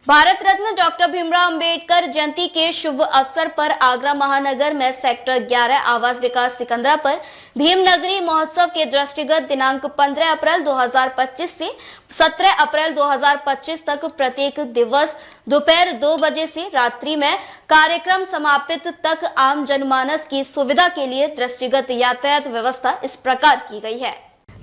Bharat Ratna doctor Bhimrao Ambedkar Jayanti के शुभ अवसर पर आगरा महानगर में सेक्टर 11 आवास विकास सिकंदरा पर भीमनगरी महोत्सव के दृष्टिगत दिनांक 15 अप्रैल 2025 से 17 अप्रैल 2025 तक प्रत्येक दिवस दोपहर 2 बजे से रात्रि में कार्यक्रम समापित तक आम जनमानस की सुविधा के लिए दृष्टिगत यातायात व्यवस्था इस प्रकार की गई है।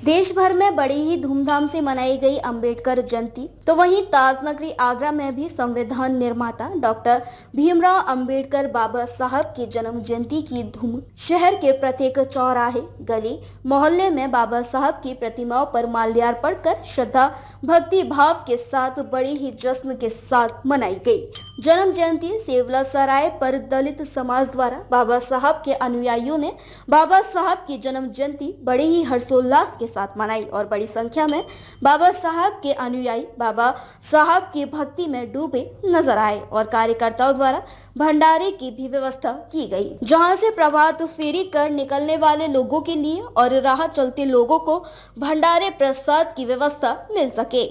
देश भर में बड़ी ही धूमधाम से मनाई गई अंबेडकर जयंती, तो वहीं ताजनगरी आगरा में भी संविधान निर्माता डॉक्टर भीमराव अंबेडकर बाबा साहब की जन्म जयंती की धूम शहर के प्रत्येक चौराहे, गली, मोहल्ले में बाबा साहब की प्रतिमाओं पर माल्यार्पण कर श्रद्धा भक्ति भाव के साथ बड़ी ही जश्न के साथ मनाई गई। जन्म जयंती सेवला सराय पर दलित समाज द्वारा बाबा साहब के अनुयायियों ने बाबा साहब की जन्म जयंती बड़े ही हर्षोल्लास के साथ मनाई और बड़ी संख्या में बाबा साहब के अनुयायी बाबा साहब की भक्ति में डूबे नजर आए और कार्यकर्ताओं द्वारा भंडारे की भी व्यवस्था की गई, जहां से प्रभात फेरी कर निकलने वाले लोगों के लिए और राह चलते लोगों को भंडारे प्रसाद की व्यवस्था मिल सके।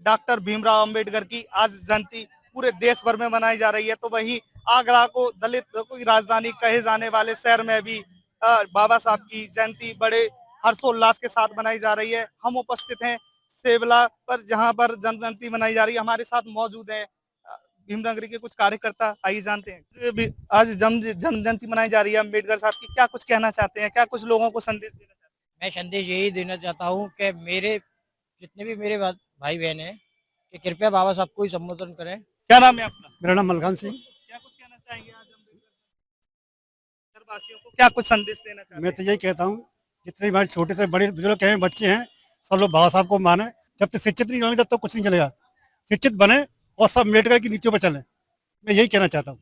डॉक्टर भीमराव अंबेडकर की आज जयंती पूरे देश भर में मनाई जा रही है, तो वहीं आगरा को दलित की राजधानी कहे जाने वाले शहर में भी बाबा साहब की जयंती बड़े हर्षोल्लास के साथ मनाई जा रही है। हम उपस्थित हैं सेवला पर, जहां पर जन्म जयंती मनाई जा रही है। हमारे साथ मौजूद है भीमनगरी के कुछ कार्यकर्ता, आइए जानते हैं। आज जन्म जयंती मनाई जा रही है अम्बेडकर साहब की, क्या कुछ कहना चाहते हैं, क्या कुछ लोगों को संदेश देना चाहते मैं संदेश यही देना चाहता हूँ कि मेरे जितने भी मेरे भाई बहन हैं कि कृपया बाबा साहब को ही संबोधन करें। क्या नाम है आपका? मेरा नाम मलखान सिंह। क्या कुछ कहना चाहेंगे आज अम्बेडकर वासियों को, क्या कुछ संदेश देना चाहते हैं? मैं तो यही कहता हूँ, जितने भी हमारे छोटे से बड़े बुजुर्ग हैं, बच्चे हैं, सब लोग बाबा साहब को माने। जब तक शिक्षित नहीं होंगे तब तक कुछ नहीं चलेगा। शिक्षित बने और सब अम्बेडकर की नीतियों पर चले। मैं यही कहना चाहता हूँ।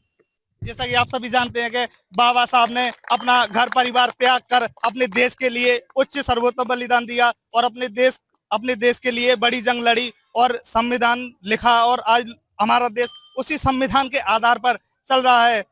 जैसा कि आप सभी जानते हैं कि बाबा साहब ने अपना घर परिवार त्याग कर अपने देश के लिए उच्च सर्वोत्तम बलिदान दिया और अपने देश के लिए बड़ी जंग लड़ी और संविधान लिखा, और आज हमारा देश उसी संविधान के आधार पर चल रहा है।